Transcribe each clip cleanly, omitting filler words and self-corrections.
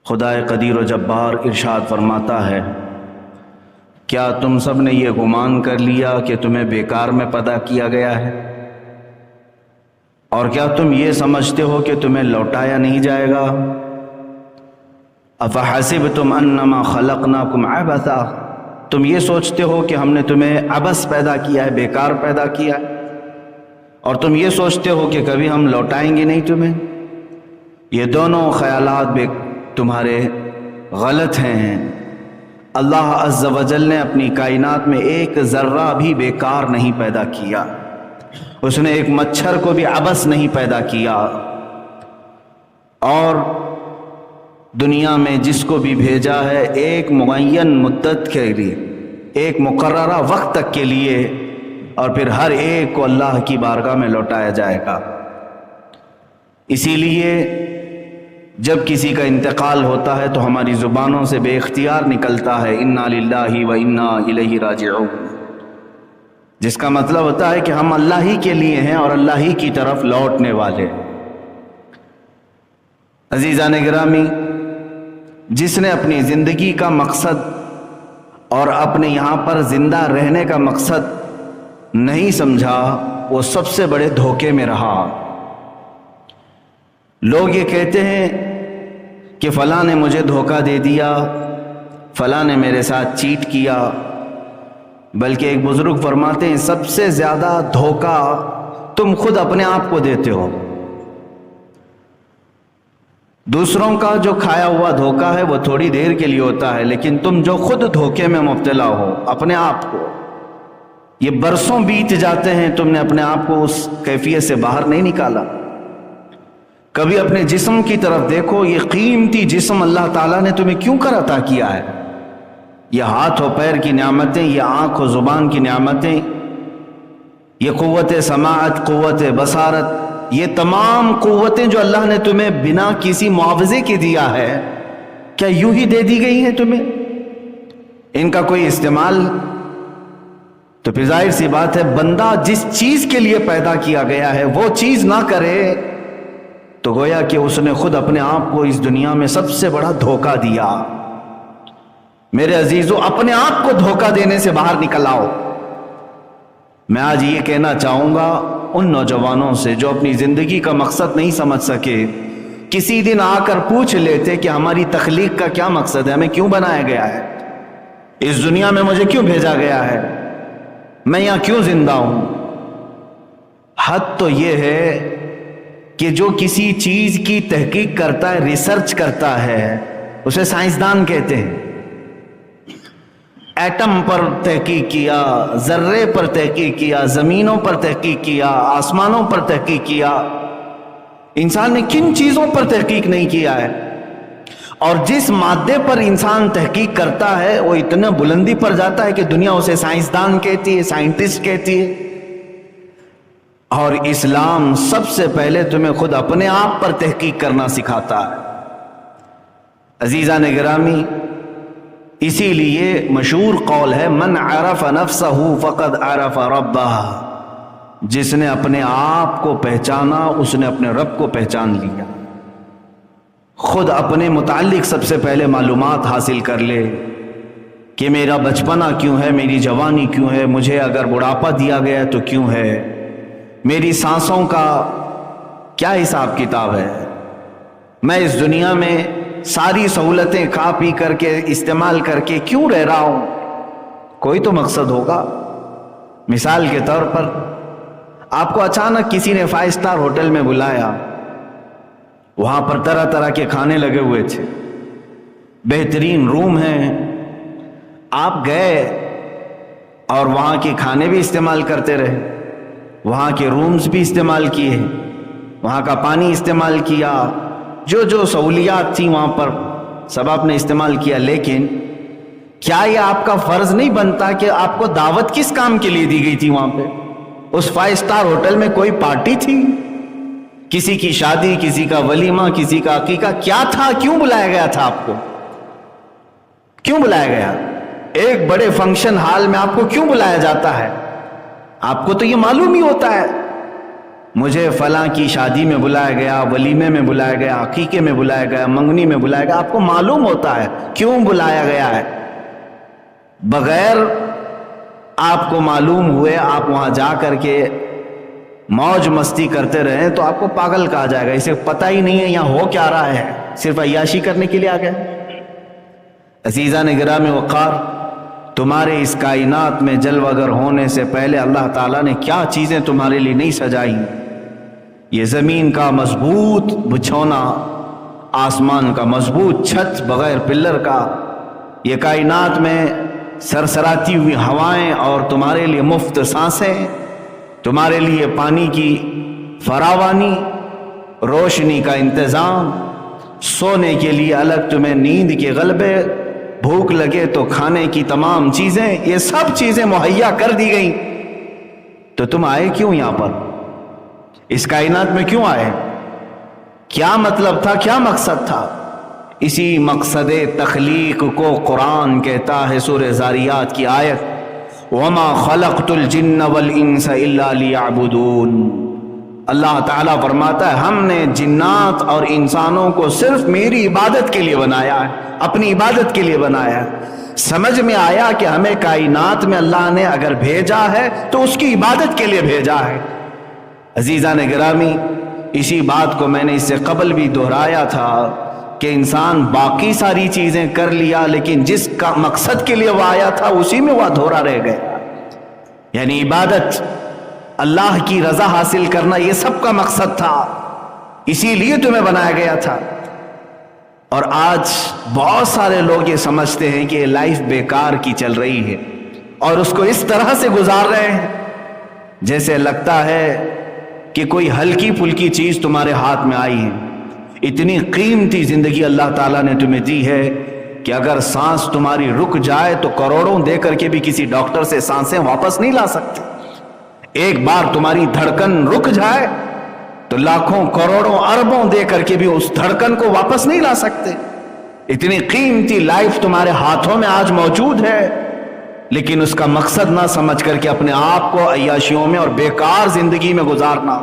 خدائے قدیر و جبار ارشاد فرماتا ہے، کیا تم سب نے یہ گمان کر لیا کہ تمہیں بیکار میں پیدا کیا گیا ہے؟ اور کیا تم یہ سمجھتے ہو کہ تمہیں لوٹایا نہیں جائے گا؟ افحسبتم انما خلقناکم عبثا، تم یہ سوچتے ہو کہ ہم نے تمہیں عبث پیدا کیا ہے، بیکار پیدا کیا ہے، اور تم یہ سوچتے ہو کہ کبھی ہم لوٹائیں گے نہیں تمہیں؟ یہ دونوں خیالات تمہارے غلط ہیں۔ اللہ عز و جل نے اپنی کائنات میں ایک ذرہ بھی بیکار نہیں پیدا کیا، اس نے ایک مچھر کو بھی عبث نہیں پیدا کیا، اور دنیا میں جس کو بھی بھیجا ہے ایک معین مدت کے لیے، ایک مقررہ وقت تک کے لیے، اور پھر ہر ایک کو اللہ کی بارگاہ میں لوٹایا جائے گا۔ اسی لیے جب کسی کا انتقال ہوتا ہے تو ہماری زبانوں سے بے اختیار نکلتا ہے انا للہ و انا الیہ راجعون، جس کا مطلب ہوتا ہے کہ ہم اللہ ہی کے لیے ہیں اور اللہ ہی کی طرف لوٹنے والے۔ عزیزان گرامی، جس نے اپنی زندگی کا مقصد اور اپنے یہاں پر زندہ رہنے کا مقصد نہیں سمجھا، وہ سب سے بڑے دھوکے میں رہا۔ لوگ یہ کہتے ہیں کہ فلاں نے مجھے دھوکہ دے دیا، فلاں نے میرے ساتھ چیٹ کیا، بلکہ ایک بزرگ فرماتے ہیں سب سے زیادہ دھوکہ تم خود اپنے آپ کو دیتے ہو۔ دوسروں کا جو کھایا ہوا دھوکہ ہے وہ تھوڑی دیر کے لیے ہوتا ہے، لیکن تم جو خود دھوکے میں مبتلا ہو اپنے آپ کو، یہ برسوں بیت جاتے ہیں، تم نے اپنے آپ کو اس کیفیت سے باہر نہیں نکالا۔ کبھی اپنے جسم کی طرف دیکھو، یہ قیمتی جسم اللہ تعالیٰ نے تمہیں کیوں کر عطا کیا ہے؟ یہ ہاتھ و پیر کی نعمتیں، یہ آنکھ و زبان کی نعمتیں، یہ قوت سماعت، قوت بصارت، یہ تمام قوتیں جو اللہ نے تمہیں بنا کسی معاوضے کے دیا ہے، کیا یوں ہی دے دی گئی ہیں تمہیں؟ ان کا کوئی استعمال؟ تو پھر ظاہر سی بات ہے بندہ جس چیز کے لیے پیدا کیا گیا ہے وہ چیز نہ کرے تو گویا کہ اس نے خود اپنے آپ کو اس دنیا میں سب سے بڑا دھوکہ دیا۔ میرے عزیزو، اپنے آپ کو دھوکہ دینے سے باہر نکل آؤ۔ میں آج یہ کہنا چاہوں گا ان نوجوانوں سے جو اپنی زندگی کا مقصد نہیں سمجھ سکے، کسی دن آ کر پوچھ لیتے کہ ہماری تخلیق کا کیا مقصد ہے، ہمیں کیوں بنایا گیا ہے، اس دنیا میں مجھے کیوں بھیجا گیا ہے، میں یہاں کیوں زندہ ہوں۔ حد تو یہ ہے کہ جو کسی چیز کی تحقیق کرتا ہے، ریسرچ کرتا ہے، اسے سائنسدان کہتے ہیں۔ ایٹم پر تحقیق کیا، ذرے پر تحقیق کیا، زمینوں پر تحقیق کیا، آسمانوں پر تحقیق کیا، انسان نے کن چیزوں پر تحقیق نہیں کیا ہے؟ اور جس مادے پر انسان تحقیق کرتا ہے وہ اتنا بلندی پر جاتا ہے کہ دنیا اسے سائنسدان کہتی ہے، سائنٹسٹ کہتی ہے۔ اور اسلام سب سے پہلے تمہیں خود اپنے آپ پر تحقیق کرنا سکھاتا ہے۔ عزیزان گرامی، اسی لیے مشہور قول ہے من عرف نفسہ فقد عرف ربہ، جس نے اپنے آپ کو پہچانا اس نے اپنے رب کو پہچان لیا۔ خود اپنے متعلق سب سے پہلے معلومات حاصل کر لے کہ میرا بچپنا کیوں ہے، میری جوانی کیوں ہے، مجھے اگر بڑھاپا دیا گیا تو کیوں ہے، میری سانسوں کا کیا حساب کتاب ہے، میں اس دنیا میں ساری سہولتیں کھا پی کر کے استعمال کر کے کیوں رہ رہا ہوں؟ کوئی تو مقصد ہوگا۔ مثال کے طور پر آپ کو اچانک کسی نے 5 اسٹار ہوٹل میں بلایا، وہاں پر طرح طرح کے کھانے لگے ہوئے تھے، بہترین روم ہیں، آپ گئے اور وہاں کے کھانے بھی استعمال کرتے رہے، وہاں کے رومز بھی استعمال کیے، وہاں کا پانی استعمال کیا، جو جو سہولیات تھیں وہاں پر سب آپ نے استعمال کیا، لیکن کیا یہ آپ کا فرض نہیں بنتا کہ آپ کو دعوت کس کام کے لیے دی گئی تھی؟ وہاں پہ اس 5 اسٹار ہوٹل میں کوئی پارٹی تھی، کسی کی شادی، کسی کا ولیمہ، کسی کا عقیقہ، کیا تھا؟ کیوں بلایا گیا تھا آپ کو؟ کیوں بلایا گیا؟ ایک بڑے فنکشن ہال میں آپ کو کیوں بلایا جاتا ہے؟ آپ کو تو یہ معلوم ہی ہوتا ہے مجھے فلاں کی شادی میں بلایا گیا، ولیمے میں بلایا گیا، عقیقے میں بلایا گیا، منگنی میں بلایا گیا، آپ کو معلوم ہوتا ہے کیوں بلایا گیا ہے۔ بغیر آپ کو معلوم ہوئے آپ وہاں جا کر کے موج مستی کرتے رہیں تو آپ کو پاگل کہا جائے گا، اسے پتہ ہی نہیں ہے یہاں ہو کیا رہا ہے، صرف عیاشی کرنے کے لیے آ گئے۔ عزیزان گرامی وقار، تمہارے اس کائنات میں جلوہ گر ہونے سے پہلے اللہ تعالیٰ نے کیا چیزیں تمہارے لیے نہیں سجائی۔ یہ زمین کا مضبوط بچھونا، آسمان کا مضبوط چھت بغیر پلر کا، یہ کائنات میں سرسراتی ہوئی ہوائیں اور تمہارے لیے مفت سانسیں، تمہارے لیے پانی کی فراوانی، روشنی کا انتظام، سونے کے لیے الگ تمہیں نیند کے غلبے، بھوک لگے تو کھانے کی تمام چیزیں، یہ سب چیزیں مہیا کر دی گئیں۔ تو تم آئے کیوں یہاں پر؟ اس کائنات میں کیوں آئے؟ کیا مطلب تھا، کیا مقصد تھا؟ اسی مقصد تخلیق کو قرآن کہتا ہے سورہ زاریات کی آیت، وَمَا خَلَقْتُ الْجِنَّ وَالْإِنسَ إِلَّا لِيَعْبُدُونَ۔ اللہ تعالیٰ فرماتا ہے ہم نے جنات اور انسانوں کو صرف میری عبادت کے لیے بنایا ہے، اپنی عبادت کے لیے بنایا ہے۔ سمجھ میں آیا کہ ہمیں کائنات میں اللہ نے اگر بھیجا ہے تو اس کی عبادت کے لیے بھیجا ہے۔ عزیزان گرامی، اسی بات کو میں نے اس سے قبل بھی دہرایا تھا کہ انسان باقی ساری چیزیں کر لیا لیکن جس کا مقصد کے لیے وہ آیا تھا اسی میں وہ ادھورا رہ گیا، یعنی عبادت، اللہ کی رضا حاصل کرنا، یہ سب کا مقصد تھا، اسی لیے تمہیں بنایا گیا تھا۔ اور آج بہت سارے لوگ یہ سمجھتے ہیں کہ یہ لائف بیکار کی چل رہی ہے اور اس کو اس طرح سے گزار رہے ہیں جیسے لگتا ہے کہ کوئی ہلکی پھلکی چیز تمہارے ہاتھ میں آئی ہے۔ اتنی قیمتی زندگی اللہ تعالیٰ نے تمہیں دی ہے کہ اگر سانس تمہاری رک جائے تو کروڑوں دے کر کے بھی کسی ڈاکٹر سے سانسیں واپس نہیں لا سکتے۔ ایک بار تمہاری دھڑکن رک جائے تو لاکھوں کروڑوں اربوں دے کر کے بھی اس دھڑکن کو واپس نہیں لا سکتے۔ اتنی قیمتی لائف تمہارے ہاتھوں میں آج موجود ہے، لیکن اس کا مقصد نہ سمجھ کر کے اپنے آپ کو عیاشیوں میں اور بیکار زندگی میں گزارنا،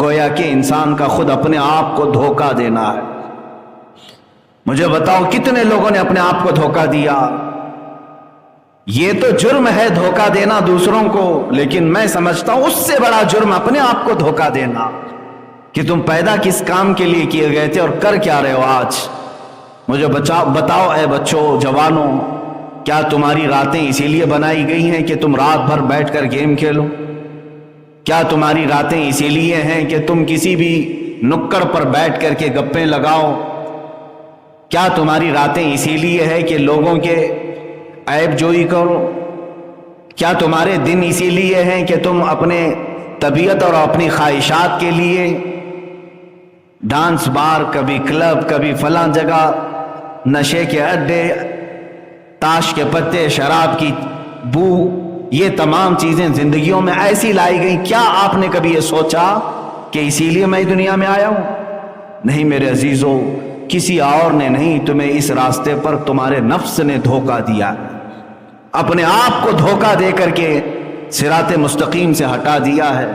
گویا کہ انسان کا خود اپنے آپ کو دھوکہ دینا ہے۔ مجھے بتاؤ کتنے لوگوں نے اپنے آپ کو دھوکہ دیا؟ یہ تو جرم ہے دھوکہ دینا دوسروں کو، لیکن میں سمجھتا ہوں اس سے بڑا جرم اپنے آپ کو دھوکہ دینا کہ تم پیدا کس کام کے لیے کیے گئے تھے اور کر کیا رہے ہو آج۔ مجھے بتاؤ اے بچوں، جوانوں، کیا تمہاری راتیں اسی لیے بنائی گئی ہیں کہ تم رات بھر بیٹھ کر گیم کھیلو؟ کیا تمہاری راتیں اسی لیے ہیں کہ تم کسی بھی نکڑ پر بیٹھ کر کے گپیں لگاؤ؟ کیا تمہاری راتیں اسی لیے ہے کہ لوگوں کے عیب جوئی کرو؟ کیا تمہارے دن اسی لیے ہیں کہ تم اپنے طبیعت اور اپنی خواہشات کے لیے ڈانس بار، کبھی کلب، کبھی فلاں جگہ، نشے کے اڈے، تاش کے پتے، شراب کی بو، یہ تمام چیزیں زندگیوں میں ایسی لائی گئیں؟ کیا آپ نے کبھی یہ سوچا کہ اسی لیے میں دنیا میں آیا ہوں؟ نہیں میرے عزیزوں، کسی اور نے نہیں، تمہیں اس راستے پر تمہارے نفس نے دھوکہ دیا، اپنے آپ کو دھوکہ دے کر کے صراط مستقیم سے ہٹا دیا ہے۔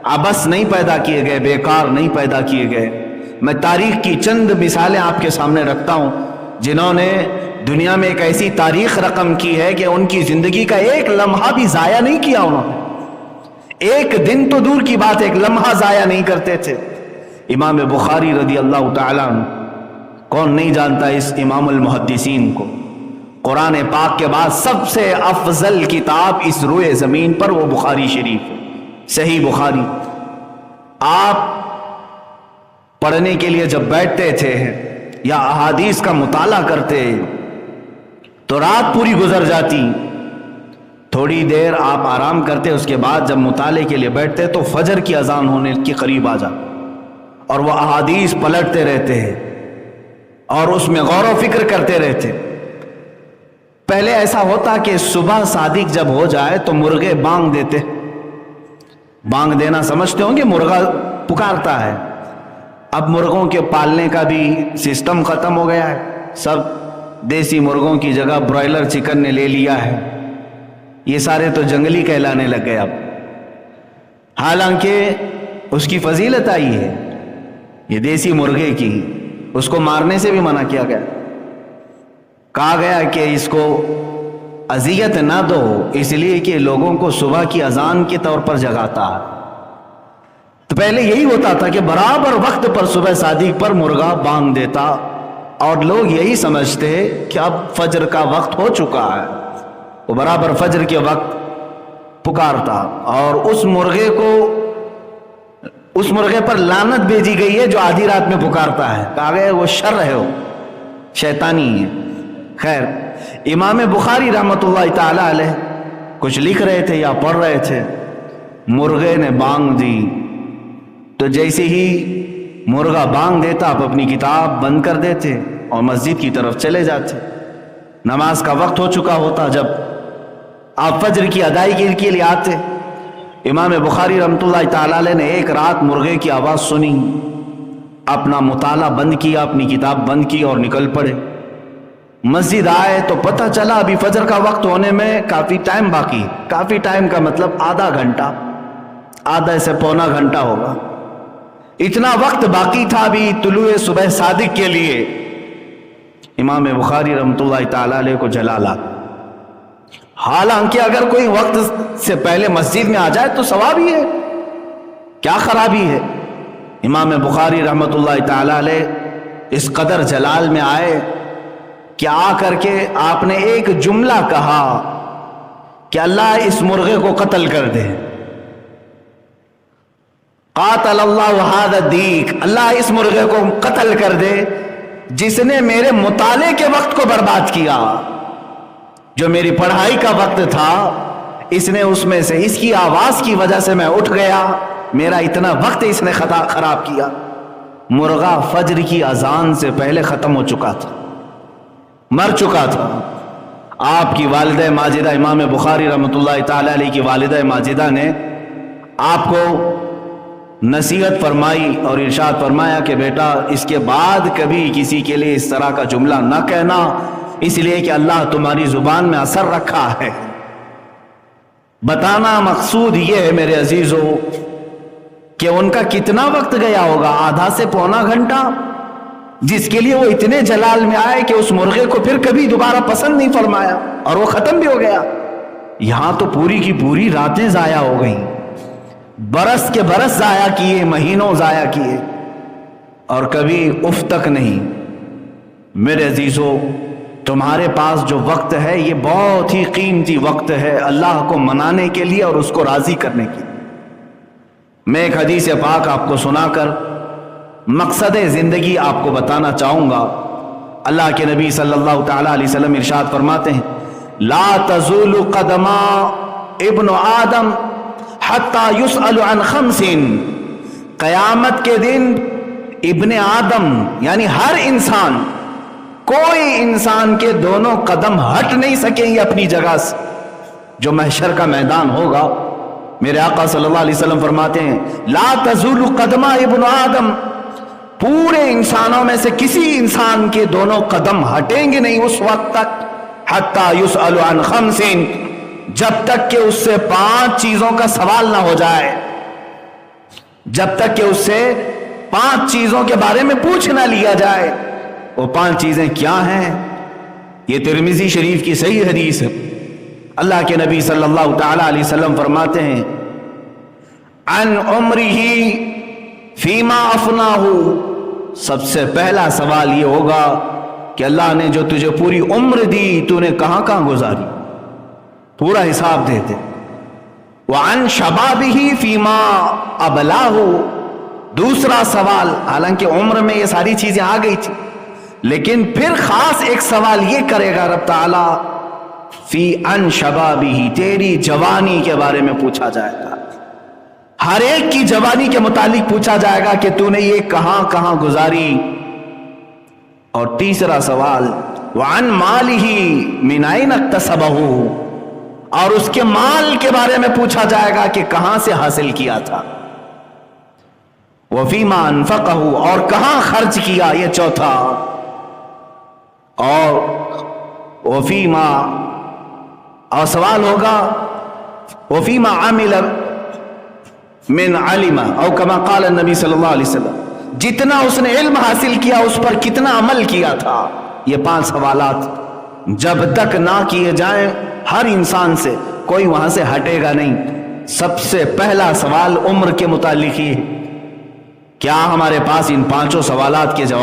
عبث نہیں پیدا کیے گئے، بیکار نہیں پیدا کیے گئے۔ میں تاریخ کی چند مثالیں آپ کے سامنے رکھتا ہوں جنہوں نے دنیا میں ایک ایسی تاریخ رقم کی ہے کہ ان کی زندگی کا ایک لمحہ بھی ضائع نہیں کیا انہوں نے، ایک دن تو دور کی بات، ایک لمحہ ضائع نہیں کرتے تھے۔ امام بخاری رضی اللہ تعالیٰ عنہ، کون نہیں جانتا اس امام المحدثین کو؟ قرآن پاک کے بعد سب سے افضل کتاب اس روئے زمین پر وہ بخاری شریف، صحیح بخاری۔ آپ پڑھنے کے لیے جب بیٹھتے تھے یا احادیث کا مطالعہ کرتے تو رات پوری گزر جاتی، تھوڑی دیر آپ آرام کرتے، اس کے بعد جب مطالعے کے لیے بیٹھتے تو فجر کی اذان ہونے کے قریب آ جاتی اور وہ احادیث پلٹتے رہتے ہیں اور اس میں غور و فکر کرتے رہتے۔ پہلے ایسا ہوتا کہ صبح صادق جب ہو جائے تو مرغے بانگ دیتے، بانگ دینا سمجھتے ہوں گے، مرغا پکارتا ہے۔ اب مرغوں کے پالنے کا بھی سسٹم ختم ہو گیا ہے، سب دیسی مرغوں کی جگہ برائلر چکن نے لے لیا ہے، یہ سارے تو جنگلی کہلانے لگ گئے اب۔ حالانکہ اس کی فضیلت آئی ہے، یہ دیسی مرغے کی، اس کو مارنے سے بھی منع کیا گیا، کہا گیا کہ اس کو اذیت نہ دو، اس لیے کہ لوگوں کو صبح کی اذان کے طور پر جگاتا ہے۔ تو پہلے یہی ہوتا تھا کہ برابر وقت پر صبح صادق پر مرغا بانگ دیتا اور لوگ یہی سمجھتے کہ اب فجر کا وقت ہو چکا ہے، وہ برابر فجر کے وقت پکارتا، اور اس مرغے پر لعنت بھیجی گئی ہے جو آدھی رات میں پکارتا ہے، کہا گیا وہ شر ہے، وہ شیطانی ہے۔ خیر، امام بخاری رحمۃ اللہ تعالی علیہ کچھ لکھ رہے تھے یا پڑھ رہے تھے، مرغے نے بانگ دی، تو جیسے ہی مرغا بانگ دیتا آپ اپنی کتاب بند کر دیتے اور مسجد کی طرف چلے جاتے۔ نماز کا وقت ہو چکا ہوتا جب آپ فجر کی ادائیگی کے لیے آتے۔ امام بخاری رحمۃ اللہ تعالی علیہ نے ایک رات مرغے کی آواز سنی، اپنا مطالعہ بند کیا، اپنی کتاب بند کی اور نکل پڑے۔ مسجد آئے تو پتہ چلا ابھی فجر کا وقت ہونے میں کافی ٹائم باقی، کافی ٹائم کا مطلب آدھا گھنٹہ، آدھا سے پونا گھنٹہ ہوگا، اتنا وقت باقی تھا ابھی طلوع صبح صادق کے لیے۔ امام بخاری رحمۃ اللہ تعالی علیہ کو جلال آ گیا۔ حالانکہ اگر کوئی وقت سے پہلے مسجد میں آ جائے تو ثواب ہی ہے، کیا خرابی ہے؟ امام بخاری رحمۃ اللہ تعالی علیہ اس قدر جلال میں آئے کہ آ کر کے آپ نے ایک جملہ کہا کہ اللہ اس مرغے کو قتل کر دے، قاتل اللہ ھذا الدیک، اللہ اس مرغے کو قتل کر دے جس نے میرے مطالعے کے وقت کو برباد کیا، جو میری پڑھائی کا وقت تھا، اس نے اس میں سے، اس کی آواز کی وجہ سے میں اٹھ گیا، میرا اتنا وقت اس نے خراب کیا۔ مرغا فجر کی اذان سے پہلے ختم ہو چکا تھا، مر چکا تھا۔ آپ کی والدہ ماجدہ، امام بخاری رحمۃ اللہ تعالی علیہ کی والدہ ماجدہ نے آپ کو نصیحت فرمائی اور ارشاد فرمایا کہ بیٹا اس کے بعد کبھی کسی کے لیے اس طرح کا جملہ نہ کہنا، اس لیے کہ اللہ تمہاری زبان میں اثر رکھا ہے۔ بتانا مقصود یہ ہے میرے عزیزو کہ ان کا کتنا وقت گیا ہوگا، آدھا سے پونا گھنٹہ، جس کے لیے وہ اتنے جلال میں آئے کہ اس مرغے کو پھر کبھی دوبارہ پسند نہیں فرمایا اور وہ ختم بھی ہو گیا۔ یہاں تو پوری کی پوری راتیں ضائع ہو گئیں، برس کے برس ضائع کیے، مہینوں ضائع کیے، اور کبھی اف تک نہیں۔ میرے عزیزو، تمہارے پاس جو وقت ہے یہ بہت ہی قیمتی وقت ہے اللہ کو منانے کے لیے اور اس کو راضی کرنے کے لیے۔ میں ایک حدیث پاک آپ کو سنا کر مقصد زندگی آپ کو بتانا چاہوں گا۔ اللہ کے نبی صلی اللہ تعالی علیہ وسلم ارشاد فرماتے ہیں، لا تزول قدما ابن آدم حتی یسأل عن خمس، قیامت کے دن ابن آدم یعنی ہر انسان، کوئی انسان کے دونوں قدم ہٹ نہیں سکیں گے اپنی جگہ سے۔ جو محشر کا میدان ہوگا، میرے آقا صلی اللہ علیہ وسلم فرماتے ہیں، لا تزول قدما ابن آدم، پورے انسانوں میں سے کسی انسان کے دونوں قدم ہٹیں گے نہیں اس وقت تک، حتی یسأل عن خمس، جب تک کہ اس سے 5 چیزوں کا سوال نہ ہو جائے، جب تک کہ اس سے 5 چیزوں کے بارے میں پوچھ نہ لیا جائے۔ وہ 5 چیزیں کیا ہیں؟ یہ ترمذی شریف کی صحیح حدیث ہے۔ اللہ کے نبی صلی اللہ تعالی علیہ وسلم فرماتے ہیں، عن عمرہ فیما افناہ، سب سے پہلا سوال یہ ہوگا کہ اللہ نے جو تجھے پوری عمر دی تو نے کہاں کہاں گزاری، پورا حساب دیتے۔ وعن شبابہ فیما ابلاہ، دوسرا سوال، حالانکہ عمر میں یہ ساری چیزیں آ گئی تھی، لیکن پھر خاص ایک سوال یہ کرے گا رب تعالی، فی ان شبابہ، تیری جوانی کے بارے میں پوچھا جائے گا، ہر ایک کی جوانی کے متعلق پوچھا جائے گا کہ تو نے یہ کہاں کہاں گزاری۔ اور تیسرا سوال، وعن مالہ من این اکتسبہ، اور اس کے مال کے بارے میں پوچھا جائے گا کہ کہاں سے حاصل کیا تھا۔ وفیما انفقہ، اور کہاں خرچ کیا، یہ چوتھا۔ اور وفیما، اور سوال ہوگا وفیما عمل من علم او کما قال النبی صلی اللہ علیہ وسلم، جتنا اس نے علم حاصل کیا اس پر کتنا عمل کیا تھا. یہ 5 سوالات جب تک نہ کیے جائیں ہر انسان سے، کوئی وہاں سے ہٹے گا نہیں. سب سے پہلا سوال عمر کے متعلق ہی ہے. کیا ہمارے پاس ان 5 سوالات کے جواب